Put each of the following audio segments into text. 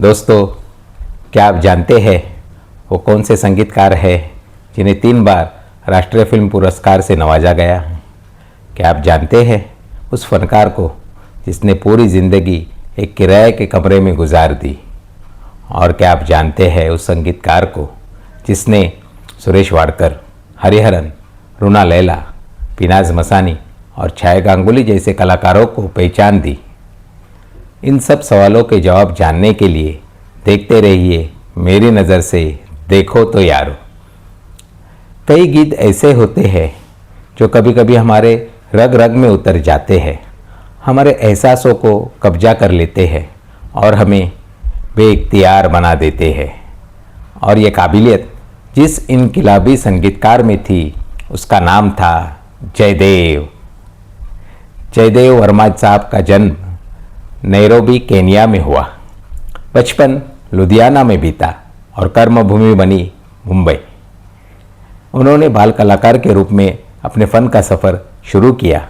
दोस्तों, क्या आप जानते हैं वो कौन से संगीतकार हैं जिन्हें 3 बार राष्ट्रीय फिल्म पुरस्कार से नवाजा गया? क्या आप जानते हैं उस फनकार को जिसने पूरी ज़िंदगी एक किराए के कमरे में गुजार दी? और क्या आप जानते हैं उस संगीतकार को जिसने सुरेश वाडकर, हरिहरन, रूना लैला, पिनाज मसानी और छाया गांगुली जैसे कलाकारों को पहचान दी? इन सब सवालों के जवाब जानने के लिए देखते रहिए मेरी नज़र से देखो तो यारो। कई गीत ऐसे होते हैं जो कभी कभी हमारे रग रग में उतर जाते हैं, हमारे एहसासों को कब्जा कर लेते हैं और हमें बेइख्तियार बना देते हैं। और ये काबिलियत जिस इनकलाबी संगीतकार में थी उसका नाम था जयदेव। जयदेव वर्मा साहब का जन्म नैरोबी केन्या में हुआ। बचपन लुधियाना में बीता और कर्मभूमि बनी मुंबई। उन्होंने बाल कलाकार के रूप में अपने फ़न का सफ़र शुरू किया।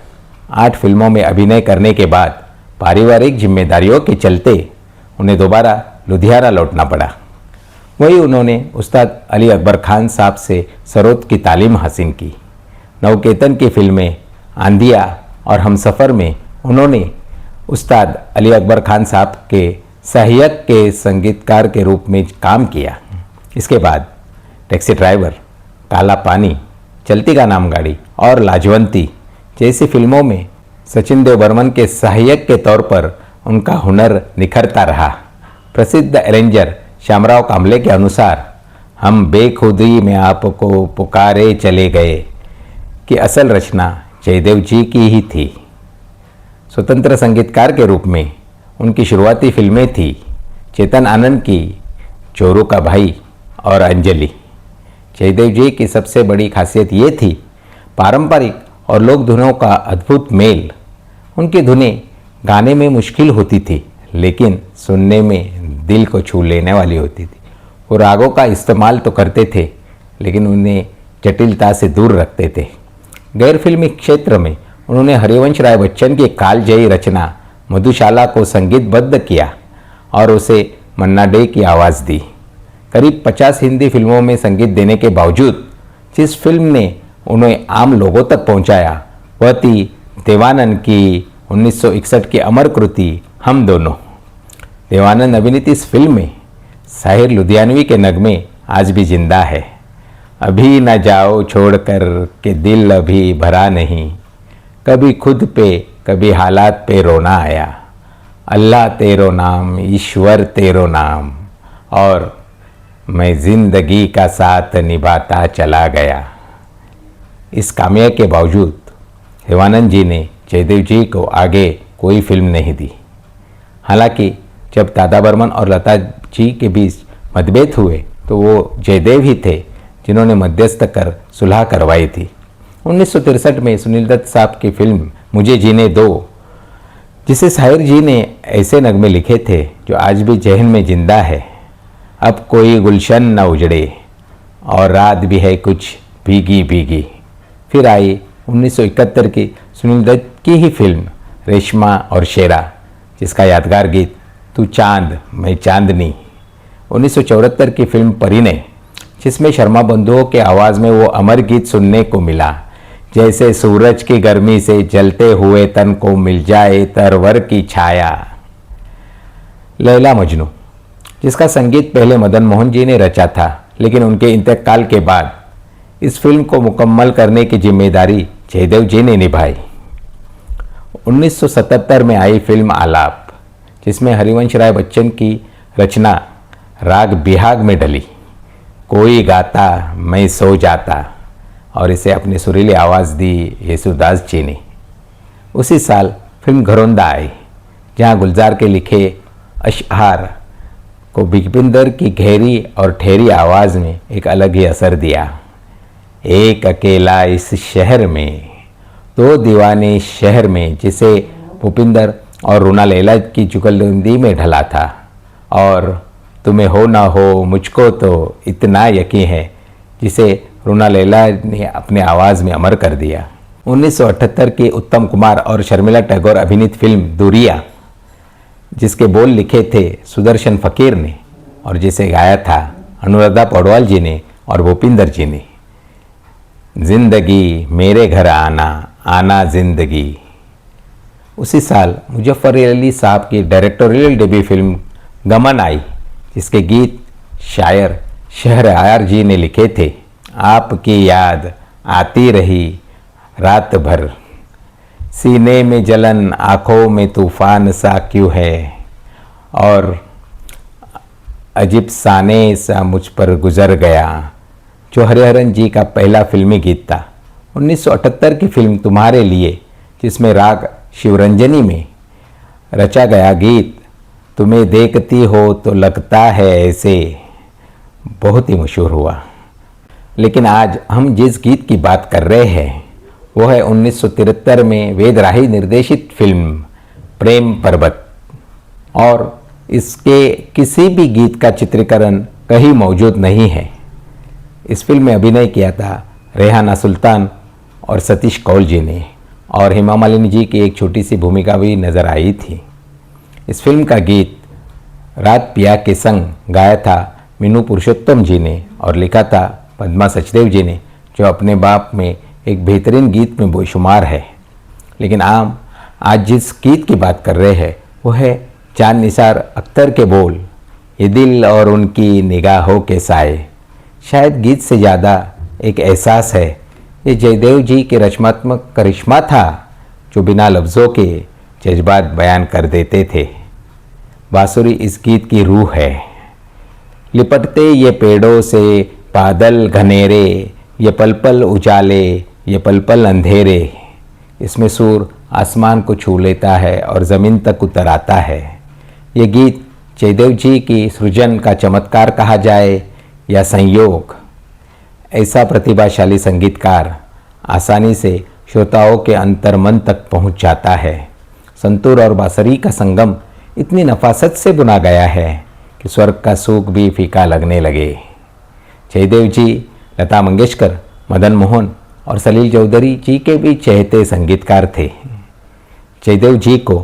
8 फिल्मों में अभिनय करने के बाद पारिवारिक जिम्मेदारियों के चलते उन्हें दोबारा लुधियाना लौटना पड़ा। वहीं उन्होंने उस्ताद अली अकबर खान साहब से सरोद की तालीम हासिल की। नवकेतन की फिल्में आंधिया और हमसफ़र में उन्होंने उस्ताद अली अकबर खान साहब के सहायक के संगीतकार के रूप में काम किया। इसके बाद टैक्सी ड्राइवर, काला पानी, चलती का नाम गाड़ी और लाजवंती जैसी फिल्मों में सचिन देव बर्मन के सहायक के तौर पर उनका हुनर निखरता रहा। प्रसिद्ध अरेंजर श्यामराव काम्बले के अनुसार हम बेखुदी में आपको पुकारे चले गए कि असल रचना जयदेव जी की ही थी। स्वतंत्र संगीतकार के रूप में उनकी शुरुआती फिल्में थी चेतन आनंद की चोरू का भाई और अंजलि। जयदेव जी की सबसे बड़ी खासियत ये थी पारंपरिक और लोक धुनों का अद्भुत मेल। उनकी धुनें गाने में मुश्किल होती थी लेकिन सुनने में दिल को छू लेने वाली होती थी। वो रागों का इस्तेमाल तो करते थे लेकिन उन्हें जटिलता से दूर रखते थे। गैर फिल्मी क्षेत्र में उन्होंने हरिवंश राय बच्चन की कालजयी रचना मधुशाला को संगीतबद्ध किया और उसे मन्ना डे की आवाज़ दी। करीब 50 हिंदी फिल्मों में संगीत देने के बावजूद जिस फिल्म ने उन्हें आम लोगों तक पहुंचाया वह थी देवानंद की 1961 की अमर कृति हम दोनों। देवानंद अभिनीत इस फिल्म में साहिर लुधियानवी के नगमे आज भी जिंदा है। अभी न जाओ छोड़कर के दिल अभी भरा नहीं, कभी खुद पे कभी हालात पे रोना आया, अल्लाह तेरो नाम ईश्वर तेरो नाम, और मैं ज़िंदगी का साथ निभाता चला गया। इस कामयाबी के बावजूद देवानंद जी ने जयदेव जी को आगे कोई फिल्म नहीं दी। हालांकि जब दादा बर्मन और लता जी के बीच मतभेद हुए तो वो जयदेव ही थे जिन्होंने मध्यस्थ कर सुलह करवाई थी। 1963 में सुनील दत्त साहब की फिल्म मुझे जीने दो, जिसे साहिर जी ने ऐसे नगमे लिखे थे जो आज भी जहन में जिंदा है। अब कोई गुलशन न उजड़े और रात भी है कुछ भीगी भीगी। फिर आई 1971 की सुनील दत्त की ही फिल्म रेशमा और शेरा, जिसका यादगार गीत तू चांद मैं चांदनी। 1974 की फिल्म परिणय, जिसमें शर्मा बंधुओं के आवाज़ में वो अमर गीत सुनने को मिला, जैसे सूरज की गर्मी से जलते हुए तन को मिल जाए तरवर की छाया। लैला मजनू, जिसका संगीत पहले मदन मोहन जी ने रचा था लेकिन उनके इंतकाल के बाद इस फिल्म को मुकम्मल करने की जिम्मेदारी जयदेव जी ने निभाई। 1977 में आई फिल्म आलाप, जिसमें हरिवंश राय बच्चन की रचना राग बिहाग में ढली। कोई गाता मैं सो जाता, और इसे अपनी सुरीली आवाज़ दी येसुदास जी ने। उसी साल फिल्म घरोंदा आई, जहां गुलजार के लिखे अशआर को बिगबिंदर की गहरी और ठहरी आवाज़ में एक अलग ही असर दिया। एक अकेला इस शहर में, 2 दीवाने शहर में, जिसे भूपिंदर और रूना लैला की जुगलबंदी में ढला था, और तुम्हें हो ना हो मुझको तो इतना यकीन है, जिसे रूना लैला ने अपने आवाज़ में अमर कर दिया। 1978 की उत्तम कुमार और शर्मिला टैगोर अभिनीत फिल्म दूरिया, जिसके बोल लिखे थे सुदर्शन फकीर ने और जिसे गाया था अनुराधा पौडवाल जी ने और भूपिंदर जी ने। जिंदगी मेरे घर आना आना जिंदगी। उसी साल मुजफ्फर अली साहब की डायरेक्टोरियल डेब्यू फिल्म गमन आई, जिसके गीत शायर शहरयार जी ने लिखे थे। आपकी याद आती रही रात भर, सीने में जलन आँखों में तूफान सा क्यों है, और अजीब साने सा मुझ पर गुजर गया, जो हरिहरन जी का पहला फिल्मी गीत था। 1978 की फिल्म तुम्हारे लिए, जिसमें राग शिवरंजनी में रचा गया गीत तुम्हें देखती हो तो लगता है ऐसे, बहुत ही मशहूर हुआ। लेकिन आज हम जिस गीत की बात कर रहे हैं वो है 1973 में वेद राही निर्देशित फिल्म प्रेम पर्वत, और इसके किसी भी गीत का चित्रीकरण कहीं मौजूद नहीं है। इस फिल्म में अभिनय किया था रेहाना सुल्तान और सतीश कौल जी ने, और हेमा मालिनी जी की एक छोटी सी भूमिका भी नज़र आई थी। इस फिल्म का गीत रात पिया के संग गाया था मीनू पुरुषोत्तम जी ने और लिखा था पद्मा सचदेव जी ने, जो अपने बाप में एक बेहतरीन गीत में बेशुमार है। लेकिन आज जिस गीत की बात कर रहे हैं वो है चांद निसार अख्तर के बोल, ये दिल और उनकी निगाहों के साए। शायद गीत से ज़्यादा एक एहसास है, ये जयदेव जी के रचनात्मक करिश्मा था, जो बिना लफ्ज़ों के जज्बात बयान कर देते थे। बांसुरी इस गीत की रूह है। लिपटते ये पेड़ों से बादल घनेरे, ये पल पल उजाले ये पल पल अंधेरे। इसमें सुर आसमान को छू लेता है और ज़मीन तक उतर आता है। ये गीत जयदेव जी की सृजन का चमत्कार कहा जाए या संयोग, ऐसा प्रतिभाशाली संगीतकार आसानी से श्रोताओं के अंतर्मन तक पहुंच जाता है। संतूर और बांसुरी का संगम इतनी नफासत से बुना गया है कि स्वर्ग का सुख भी फीका लगने लगे। जयदेव जी लता मंगेशकर, मदन मोहन और सलील चौधरी जी के भी चहेते संगीतकार थे। जयदेव जी को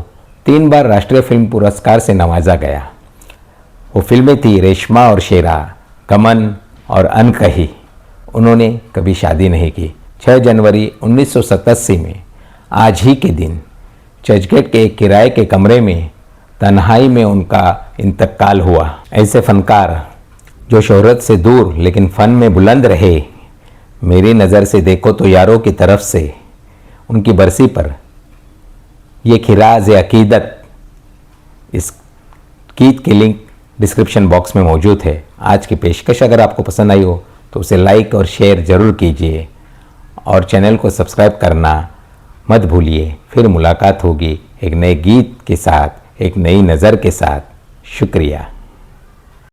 3 बार राष्ट्रीय फिल्म पुरस्कार से नवाजा गया। वो फिल्में थी रेशमा और शेरा, गमन और अनकही। उन्होंने कभी शादी नहीं की। 6 जनवरी 1987 में आज ही के दिन चर्चगेट के एक किराए के कमरे में तन्हाई में उनका इंतकाल हुआ। ऐसे फनकार जो शोहरत से दूर लेकिन फ़न में बुलंद रहे, मेरी नज़र से देखो तो यारों की तरफ से उनकी बरसी पर ये खिराज अकीदत, इस गीत की लिंक डिस्क्रिप्शन बॉक्स में मौजूद है। आज की पेशकश अगर आपको पसंद आई हो तो उसे लाइक और शेयर ज़रूर कीजिए और चैनल को सब्सक्राइब करना मत भूलिए। फिर मुलाकात होगी एक नए गीत के साथ, एक नई नज़र के साथ। शुक्रिया।